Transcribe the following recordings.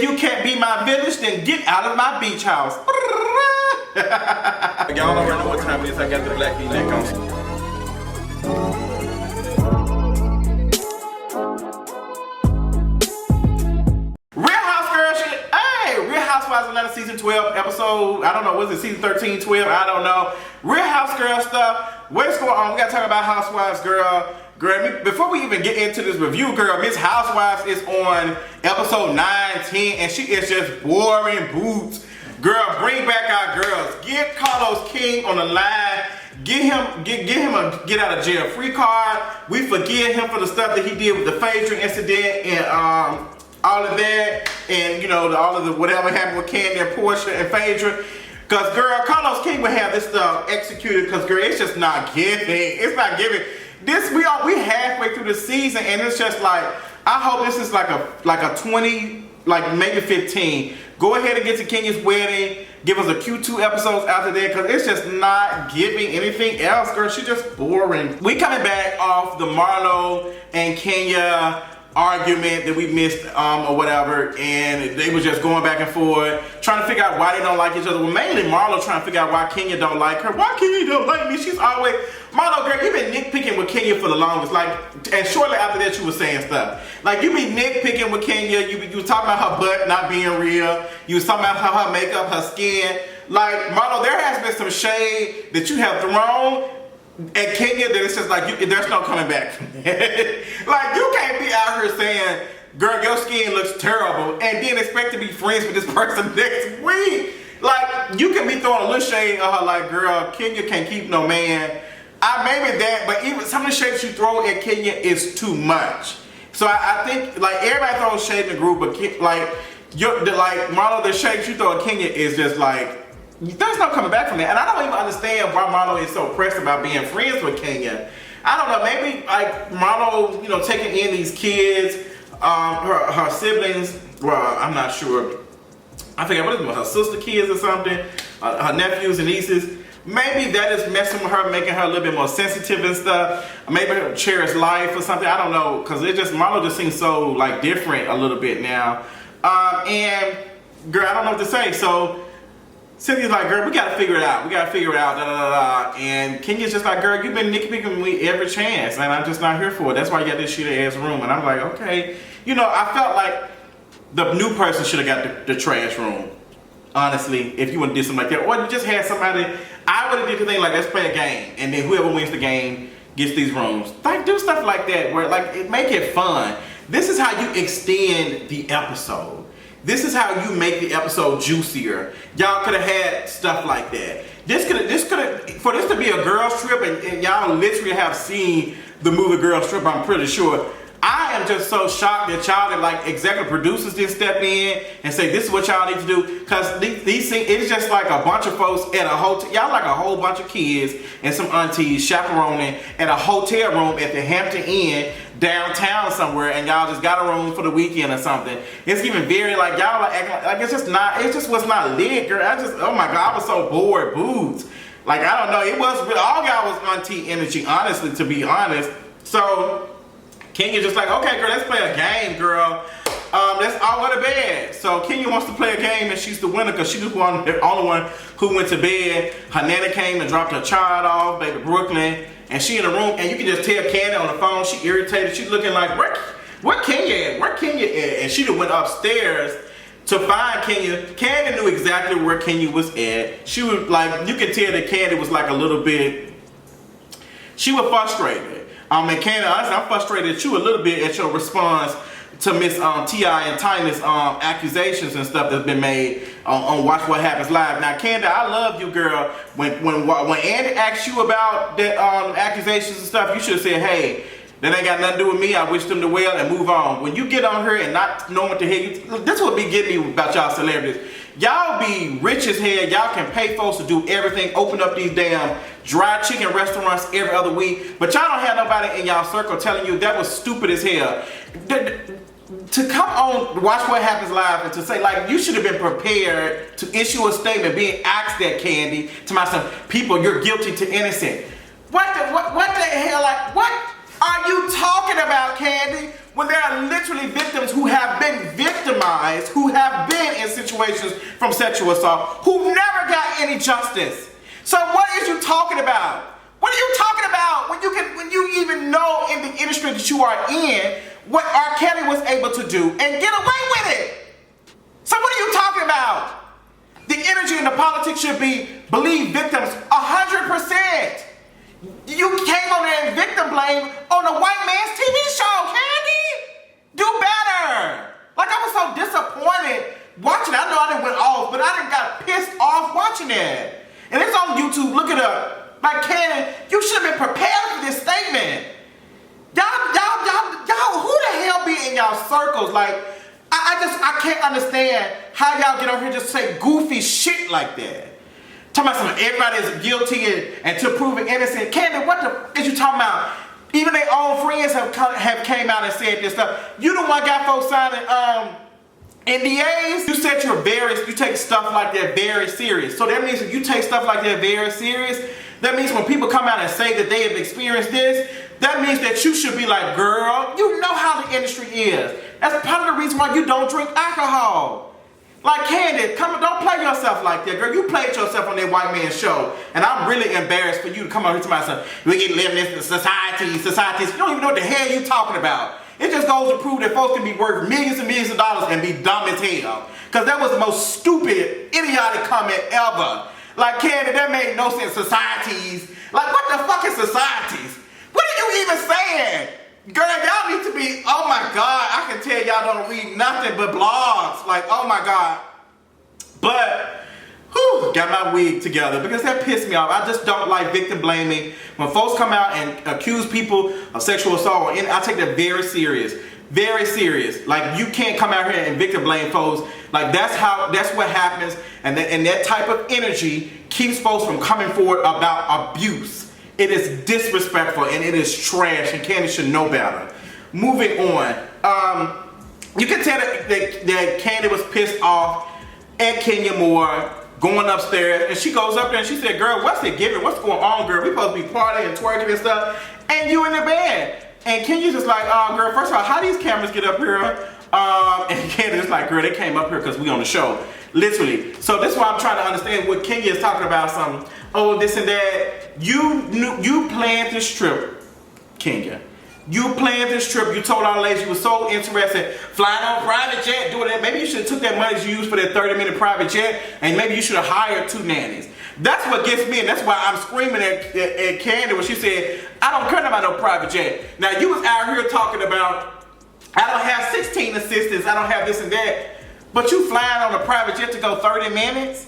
If you can't be my village, then get out of my beach house. Y'all already know what time it is. I got the black V-neck on. Housewives Atlanta season 12 episode, I don't know, was it season 13, 12, I don't know. Real House girl stuff. What's going on? We gotta talk about Housewives, girl. Girl, before we even get into this review, girl, Miss Housewives is on episode 9, 10, and she is just boring boots. Girl, bring back our girls. Get Carlos King on the line. Get him a get out of jail free card. We forgive him for the stuff that he did with the Phaedra incident and all of that, and you know, all of the whatever happened with Kandi and Porsha and Phaedra. Cause girl, Carlos King would have this stuff executed. Cause girl, it's just not giving. It's not giving. This we halfway through the season, and it's just like, I hope this is like a 20, like maybe 15. Go ahead and get to Kenya's wedding. Give us a Q2 episodes after that, cause it's just not giving anything else, girl. She's just boring. We coming back off the Marlo and Kenya argument that we missed or whatever, and they were just going back and forth trying to figure out why they don't like each other. Well, mainly Marlo trying to figure out why Kenya don't like her. Why Kenya don't like me? She's always, Marlo girl, you've been nitpicking with Kenya for the longest, like, and shortly after that you were saying stuff like you be nitpicking with Kenya. You were talking about her butt not being real. You was talking about her makeup, her skin. Like, Marlo, there has been some shade that you have thrown at Kenya that it's just like, there's no coming back from that. Like, you can't be out here saying, girl, your skin looks terrible, and then expect to be friends with this person next week. Like, you can be throwing a little shade at her like, girl, Kenya can't keep no man. Maybe that, but even some of the shade you throw at Kenya is too much. So I think, like, everybody throws shade in the group, but like Marlo, the shade you throw at Kenya is just like, there's no coming back from that. And I don't even understand why Marlo is so pressed about being friends with Kenya. I don't know, maybe like Marlo, you know, taking in these kids, her siblings, well, I'm not sure. I think what is it, her sister kids or something, her nephews and nieces. Maybe that is messing with her, making her a little bit more sensitive and stuff. Maybe her cherish life or something, I don't know. Cause Marlo just seems so like different a little bit now. And girl, I don't know what to say. So Cynthia's like, girl, we gotta figure it out. Da da da da. And Kenya's just like, girl, you've been nitpicking me every chance, and I'm just not here for it. That's why you got this shitty ass room. And I'm like, okay. You know, I felt like the new person should have got the trash room. Honestly, if you would have did something like that, or you just had somebody, I would have did the thing like, let's play a game, and then whoever wins the game gets these rooms. Like, do stuff like that where like make it fun. This is how you extend the episode. This is how you make the episode juicier. Y'all could have had stuff like that. For this to be a girls trip, and y'all literally have seen the movie Girls Trip, I'm pretty sure. I am just so shocked that y'all, like executive producers, didn't step in and say, this is what y'all need to do. Because these things, it's just like a bunch of folks at a hotel. Y'all like a whole bunch of kids and some aunties chaperoning at a hotel room at the Hampton Inn downtown somewhere, and y'all just got a room for the weekend or something. It's even very like, y'all are acting like it's just not, it just was not lit, girl. Oh my God, I was so bored, boots. Like, I don't know, it was, all y'all was auntie energy, honestly, to be honest. So Kenya just like, okay, girl, let's play a game, girl. Let's all go to bed. So Kenya wants to play a game, and she's the winner because she was the only one who went to bed. Her nana came and dropped her child off, baby Brooklyn, and she in the room, and you can just tell Kandi on the phone, she irritated. She's looking like, where Kenya at? Where Kenya at? And she done went upstairs to find Kenya. Kandi knew exactly where Kenya was at. She was like, you can tell that Kandi was like a little bit, she was frustrated. And Kandi, honestly, I'm frustrated at you a little bit at your response to Miss T.I. and Tiny's accusations and stuff that's been made on Watch What Happens Live. Now, Kandi, I love you, girl. When Andy asked you about that accusations and stuff, you should have said, hey, that ain't got nothing to do with me. I wish them the well and move on. When you get on her and not know what the hell, this what be getting me about y'all celebrities. Y'all be rich as hell. Y'all can pay folks to do everything. Open up these damn dry chicken restaurants every other week. But y'all don't have nobody in y'all circle telling you that was stupid as hell. To come on Watch What Happens Live and to say, like, you should have been prepared to issue a statement being asked that, Kandi, to myself, people, you're guilty to innocent. What the hell, like, what are you talking about, Kandi? when there are literally victims who have been victimized, who have been in situations from sexual assault, who never got any justice. So what is you talking about? What are you talking about when you even know in the industry that you are in what R. Kelly was able to do and get away with it? So what are you talking about? The energy and the politics should be believe victims 100%. You came on there and victim blame on a white man's TV show, Kandi. Do better. Like, I was so disappointed watching it. I know I didn't went off, but I didn't got pissed off watching it. And it's on YouTube. Look it up. Like, Kandi, you should have been prepared for this statement. Y'all, who the hell be in y'all circles? Like, I can't understand how y'all get over here and just say goofy shit like that. Talking about something, everybody is guilty and to prove it innocent. Kandi, what the is you talking about? Even their own friends have came out and said this stuff. You the one got folks signing NDAs. You said you take stuff like that very serious. So that means if you take stuff like that very serious, that means when people come out and say that they have experienced this, that means that you should be like, girl, you know how the industry is. That's part of the reason why you don't drink alcohol. Like, Kandi, don't play yourself like that, girl. You played yourself on that white man show, and I'm really embarrassed for you to come over here to myself. We get living in societies. You don't even know what the hell you talking about. It just goes to prove that folks can be worth millions and millions of dollars and be dumb as hell. Because that was the most stupid, idiotic comment ever. Like, Kandi, that made no sense. Societies. Like, what the fuck is societies? What are you even saying? Girl, y'all need to be, oh my God, I can tell y'all don't read nothing but blogs. Like, oh my God. But, whew, got my wig together because that pissed me off. I just don't like victim blaming. When folks come out and accuse people of sexual assault, and I take that very serious. Very serious. Like, you can't come out here and victim blame folks. Like, that's what happens. And that type of energy keeps folks from coming forward about abuse. It is disrespectful and it is trash, and Kandi should know better. Moving on. You can tell that Kandi was pissed off at Kenya more going upstairs, and she goes up there and she said, girl, what's it giving? What's going on, girl? We supposed to be partying and twerking and stuff, and you in the bed. And Kenya's just like, girl, first of all, how these cameras get up here? And Kenya's like, girl, they came up here because we on the show. Literally. So this is why I'm trying to understand what Kenya is talking about. Something, oh, this and that. You planned this trip, Kenya. You planned this trip. You told our ladies you were so interested flying on a private jet, doing that. Maybe you should have took that money you used for that 30-minute private jet, and maybe you should have hired 2 nannies. That's what gets me, and that's why I'm screaming at Kandi when she said, I don't care about no private jet. Now, you was out here talking about, I don't have 16 assistants, I don't have this and that, but you flying on a private jet to go 30 minutes?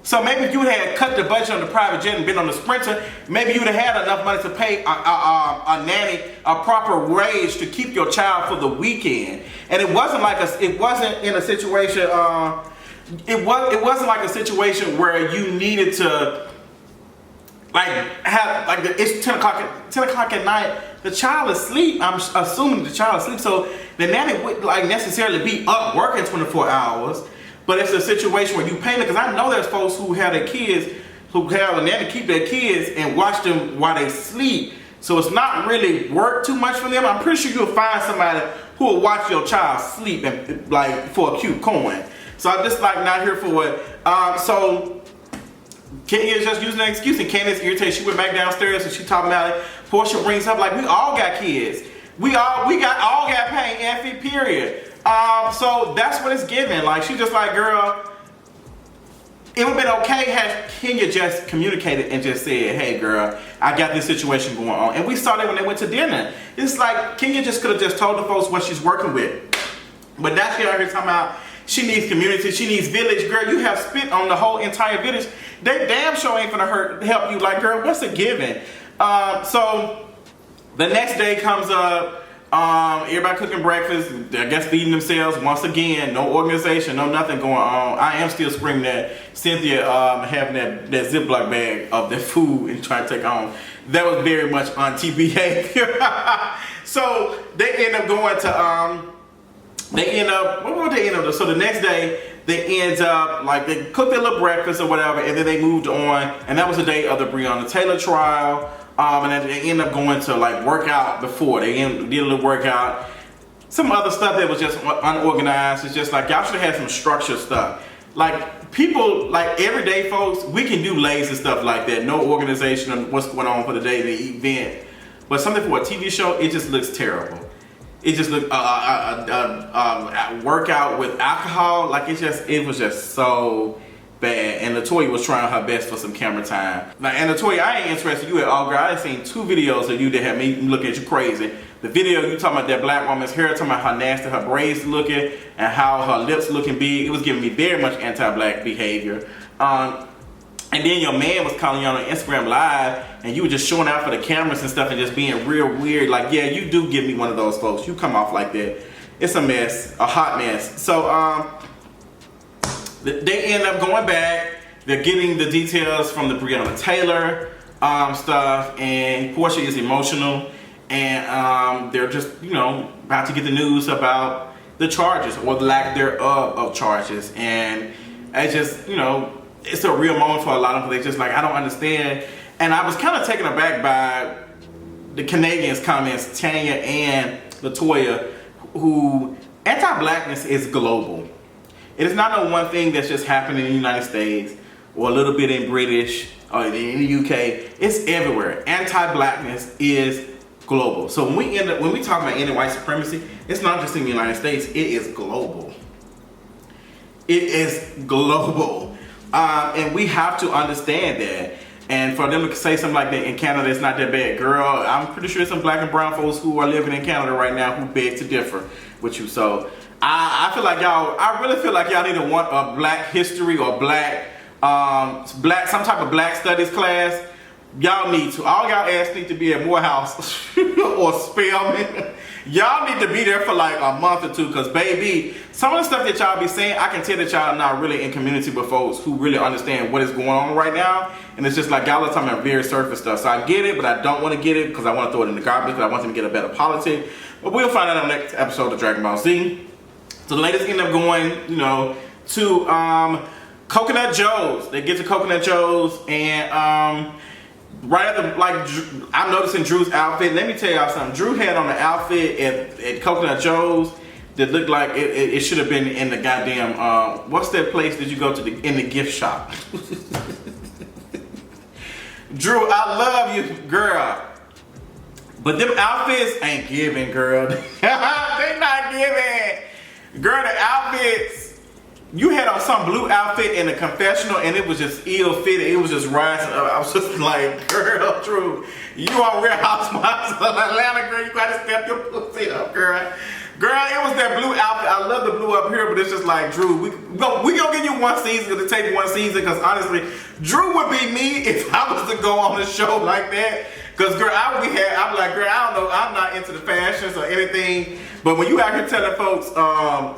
So maybe if you had cut the budget on the private jet and been on the Sprinter, maybe you would have had enough money to pay a nanny a proper wage to keep your child for the weekend. And it wasn't like it wasn't in a situation. It wasn't like a situation where you needed to it's 10 o'clock at night. The child is asleep. I'm assuming the child is asleep, so the nanny wouldn't necessarily be up working 24 hours. But it's a situation where you pay them, because I know there's folks who have their kids, who have a nanny keep their kids and watch them while they sleep. So it's not really work too much for them. I'm pretty sure you'll find somebody who will watch your child sleep and for a cute coin. So I'm just not here for it. So Kenya is just using an excuse, and Candace irritated. She went back downstairs and she talking about it. Porsha brings up we all got kids. We all got paid and fee, period. So that's what it's giving. She just like, girl, it would have been okay had Kenya just communicated and just said, hey girl, I got this situation going on. And we saw that when they went to dinner. It's like Kenya just could have just told the folks what she's working with. But now she out here talking about she needs community, she needs village. Girl, you have spit on the whole entire village. They damn sure ain't gonna help you. Like, girl, what's a given? So the next day comes up. Everybody cooking breakfast, I guess feeding themselves. Once again, no organization, no nothing going on. I am still screaming at Cynthia having that Ziploc bag of their food and trying to take on. That was very much auntie behavior. So they end up going to, what would they end up doing? So the next day, they end up, they cooked their little breakfast or whatever, and then they moved on. And that was the day of the Breonna Taylor trial. And then they end up going to work out before. They did a little workout. some other stuff that was just unorganized. It's just like y'all should have had some structured stuff. Like people, like everyday folks, we can do lazy stuff like that. No organization on what's going on for the day, the event. But something for a TV show, it just looks terrible. It just looked workout with alcohol. Like it was just so bad. And Latoya was trying her best for some camera time. Like, and Latoya, I ain't interested in you at all, girl. I done seen 2 videos of you that have me looking at you crazy. The video you talking about that black woman's hair, talking about how nasty her braids looking and how her lips looking big. It was giving me very much anti-black behavior. And then your man was calling you on Instagram Live, and you were just showing out for the cameras and stuff and just being real weird. Like, yeah, you do give me one of those folks. You come off like that. It's a mess, a hot mess. So they end up going back. They're getting the details from the Breonna Taylor stuff, and Porsha is emotional. And they're just, you know, about to get the news about the charges or the lack thereof of charges. And I just, you know, it's a real moment for a lot of them. They just like, I don't understand. And I was kind of taken aback by the Canadians' comments, Tanya and Latoya, who anti-blackness is global. It is not no one thing that's just happening in the United States or a little bit in British or in the UK. It's everywhere. Anti-blackness is global. So when we talk about ending white supremacy, it's not just in the United States. It is global. It is global. And we have to understand that. And for them to say something like that in Canada, it's not that bad. Girl, I'm pretty sure some black and brown folks who are living in Canada right now who beg to differ with you. So I feel like I really feel like y'all need to want a black history or some type of black studies class. Y'all need to. All y'all ass need to be at Morehouse or Spelman. Y'all need to be there for like a month or 2, because baby, some of the stuff that y'all be saying, I can tell that y'all not really in community with folks who really understand what is going on right now. And it's just like y'all are talking about very surface stuff. So I get it, but I don't want to get it because I want to throw it in the garbage, because I want them to get a better politic. But we'll find out on the next episode of Dragon Ball Z. So the ladies end up going, you know, to Coconut Joe's. They get to Coconut Joe's, and right after, like, I'm noticing Drew's outfit. Let me tell y'all something. Drew had on an outfit at Coconut Joe's that looked like it should have been in the goddamn, what's that place that you go to in the gift shop? Drew, I love you, girl. But them outfits ain't giving, girl. They not giving. Girl, the outfits. You had on some blue outfit in the confessional, and it was just ill-fitted. It was just rising up. I was just like, girl, Drew, you on Real Housewives of Atlanta, girl. You gotta step your pussy up, girl. Girl, it was that blue outfit. I love the blue up here, but it's just like, Drew, we gonna give you one season, gonna take one season, because honestly, Drew would be me if I was to go on a show like that. Because, girl, I'm like, girl, I don't know, I'm not into the fashions or anything. But when you out here telling folks,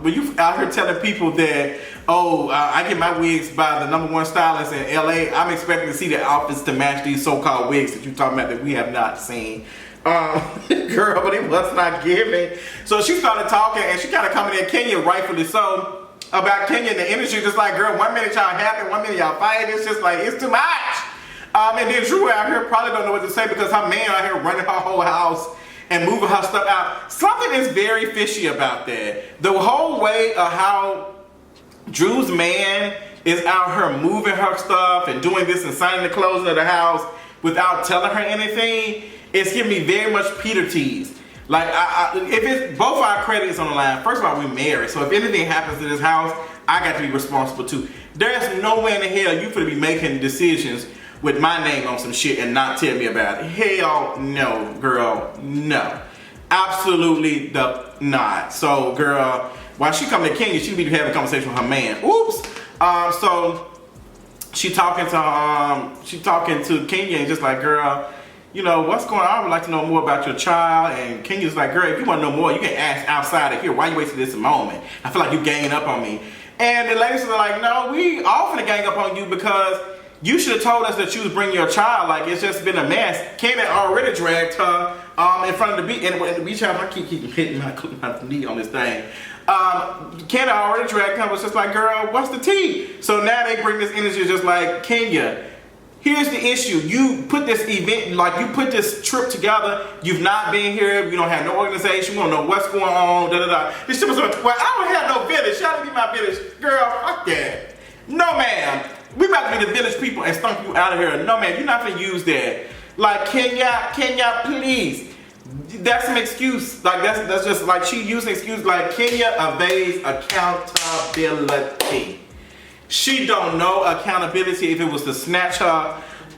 when you out here telling people that, I get my wigs by the #1 stylist in LA, I'm expecting to see the outfits to match these so-called wigs that you're talking about that we have not seen. Girl, but it was not giving. So she started talking, and she kind of coming at Kenya, rightfully so, about Kenya and the industry. Just like, girl, 1 minute y'all happy, 1 minute y'all fighting. It's just like, it's too much. And then Drew out here probably don't know what to say, because her man out here running her whole house and moving her stuff out. Something is very fishy about that. The whole way of how Drew's man is out here moving her stuff and doing this and signing the closing of the house without telling her anything, it's giving me very much Peter tease. Like, if it's both our credits on the line, first of all, we married, so if anything happens to this house, I got to be responsible too. There's no way in the hell you could be making decisions with my name on some shit and not tell me about it. Hell no, girl, no. Absolutely not. So, girl, while she coming to Kenya, she be having a conversation with her man. Oops. So she talking to Kenya and just like, girl, you know, what's going on? I would like to know more about your child. And Kenya's like, girl, if you want to know more, you can ask outside of here. Why you wasting this moment? I feel like you ganging up on me. And the ladies are like, no, we all finna gang up on you, because you should have told us that you was bringing your child. Like, it's just been a mess. Kenya already dragged her in front of the beach. And the beach house, I keep hitting my knee on this thing. Kenya already dragged her. Was just like, girl, what's the tea? So now they bring this energy just like, Kenya, Here's the issue. You put this event, like you put this trip together. You've not been here. You don't have no organization. We don't know what's going on. Da da da. This shit was well, I don't have no village. Y'all be my village. Girl, fuck that. No, ma'am. We about to be the village people and stunk you out of here. No, man. You're not going to use that. Like, Kenya, please. That's an excuse. Like, that's just like she using an excuse. Like, Kenya evades accountability. She don't know accountability if it was to snatch her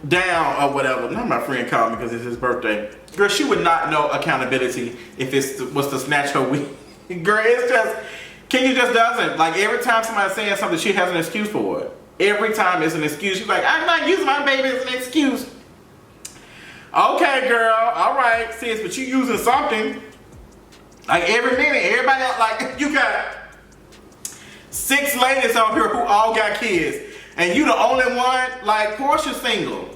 down or whatever. Not my friend called me because it's his birthday. Girl, she would not know accountability if it was to snatch her weed. Girl, it's just, Kenya just doesn't. Like, every time somebody's saying something, she has an excuse for it. Every time it's an excuse. She's like, I'm not using my baby as an excuse. Okay, girl, all right, sis, but you using something. Like, every minute, everybody else, like, you got 6 ladies out here who all got kids, and you the only one. Like, Porsha's single.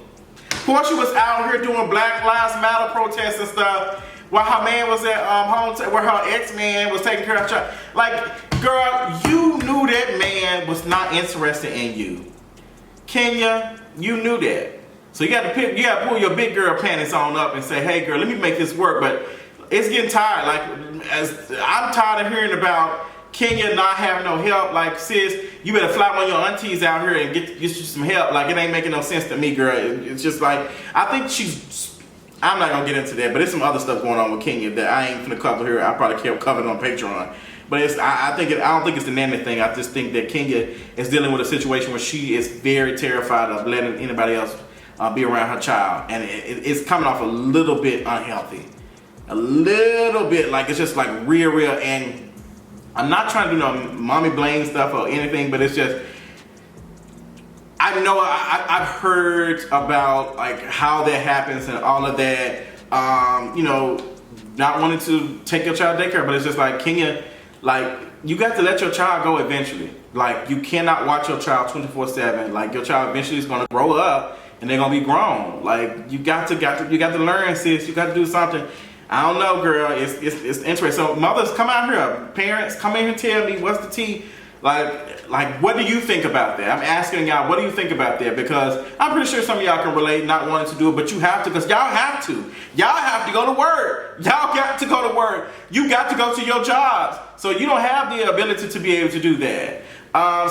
Porsha was out here doing Black Lives Matter protests and stuff while her man was at home, where her ex-man was taking care of her. Like, girl, you knew that man was not interested in you. Kenya, you knew that. So you got to pull your big girl panties on up and say, hey girl, let me make this work. But it's getting tired. Like, I'm tired of hearing about Kenya not having no help. Like, sis, you better fly one of your aunties out here and get you some help. Like, it ain't making no sense to me, girl. It's just like, I think I'm not gonna get into that, but there's some other stuff going on with Kenya that I ain't gonna cover here. I probably can't cover it on Patreon. But I don't think it's the nanny thing. I just think that Kenya is dealing with a situation where she is very terrified of letting anybody else be around her child, and it's coming off a little bit unhealthy, a little bit like it's just like real. And I'm not trying to do no mommy blame stuff or anything, but it's just, I know I've heard about like how that happens and all of that. You know, not wanting to take your child daycare, but it's just like, Kenya, like, you got to let your child go eventually. Like, you cannot watch your child 24/7. Like, your child eventually is gonna grow up and they're gonna be grown. Like, you got to learn, sis. You got to do something. I don't know, girl. It's interesting. So mothers, come out here. Parents, come in here and tell me what's the tea. Like, what do you think about that? I'm asking y'all, what do you think about that? Because I'm pretty sure some of y'all can relate, not wanting to do it, but you have to, because y'all have to. Y'all have to go to work. Y'all got to go to work. You got to go to your jobs. So you don't have the ability to be able to do that.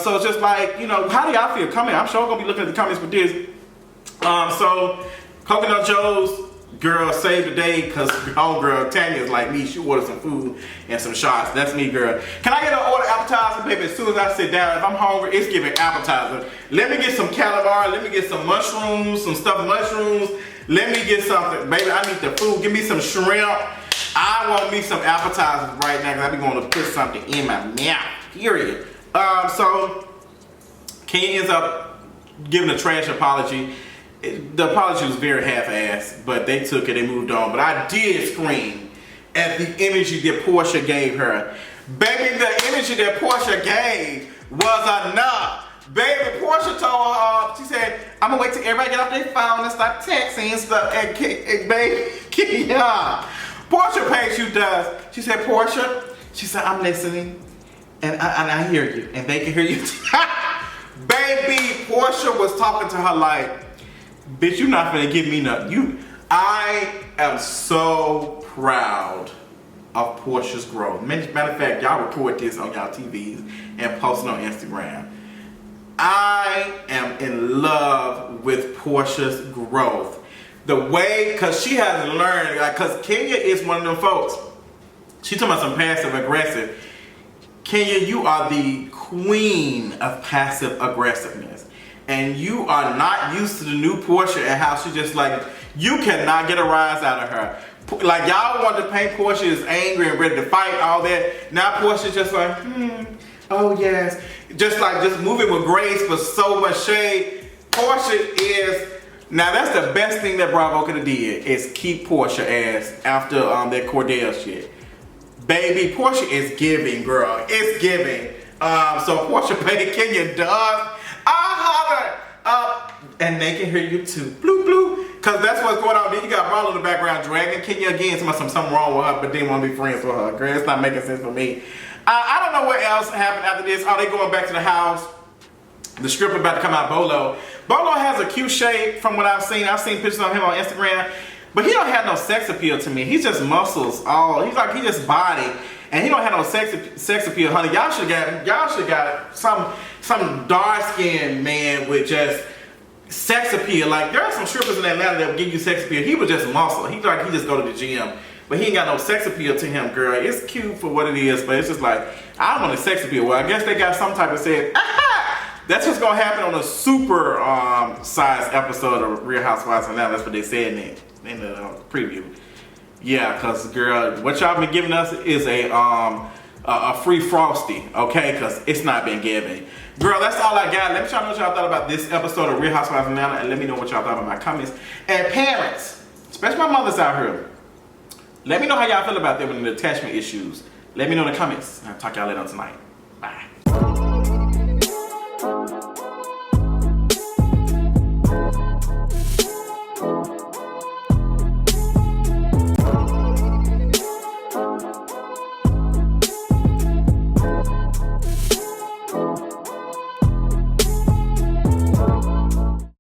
So it's just like, you know, how do y'all feel? Come in. I'm sure I'm going to be looking at the comments with this. So Coconut Joe's girl saved the day because homegirl Tanya's like me. She ordered some food and some shots. That's me, girl. Can I get an order appetizer, baby? As soon as I sit down, if I'm hungry, it's giving appetizer. Let me get some calamari. Let me get some mushrooms, some stuffed mushrooms. Let me get something, baby. I need the food. Give me some shrimp. I want me some appetizers right now because I be going to put something in my mouth. Period. So Kenya ends up giving a trash apology. The apology was very half-assed, but they took it and moved on. But I did scream at the energy that Porsha gave her. Baby, the energy that Porsha gave was enough. Baby, Porsha told her, she said, I'm gonna wait till everybody get off their phone and start texting and stuff. And baby, yeah. Porsha Payne does. She said, Porsha, she said, I'm listening and I hear you and they can hear you. Baby, Porsha was talking to her like, bitch, you not gonna give me nothing. I am so proud of Porsha's growth. Matter of fact, y'all record this on y'all TVs and post it on Instagram. I am in love with Porsha's growth. The way, cause she has learned, like, cause Kenya is one of them folks. She talking about some passive aggressive. Kenya, you are the queen of passive aggressiveness. And you are not used to the new Porsha and how she just like, you cannot get a rise out of her. Like, y'all want to paint Porsha as angry and ready to fight, all that. Now Porsha's just like, oh yes. Just moving with grace but so much shade. Porsha is, now that's the best thing that Bravo could have did, is keep Porsha ass after that Cordell shit. Baby, Porsha is giving, girl. It's giving. So Porsha paid Kenya does. And they can hear you too. Bloop, bloop. Because that's what's going on. Then you got Marlo in the background dragging Kenya again. Something wrong with her, but didn't want to be friends with her. Girl, it's not making sense for me. I don't know what else happened after this. Are they going back to the house? The stripper about to come out, Bolo. Bolo has a cute shape from what I've seen. I've seen pictures of him on Instagram. But he don't have no sex appeal to me. He's just muscles. He just body. And he don't have no sex appeal, honey. Y'all should got some dark-skinned man with just sex appeal. Like, there are some strippers in Atlanta that will give you sex appeal. He was just muscle. He just go to the gym. But he ain't got no sex appeal to him, girl. It's cute for what it is, but it's just like, I want a sex appeal. Well, I guess they got some type of said, aha! That's what's gonna happen on a super sized episode of Real Housewives of Atlanta. That's what they said in the preview. Yeah, cause girl, what y'all been giving us is a free frosty, okay? Cause it's not been given. Girl, that's all I got. Let me know what y'all thought about this episode of Real Housewives of Atlanta, and let me know what y'all thought about my comments. And parents, especially my mothers out here, let me know how y'all feel about them and the attachment issues. Let me know in the comments. I'll talk y'all later on tonight.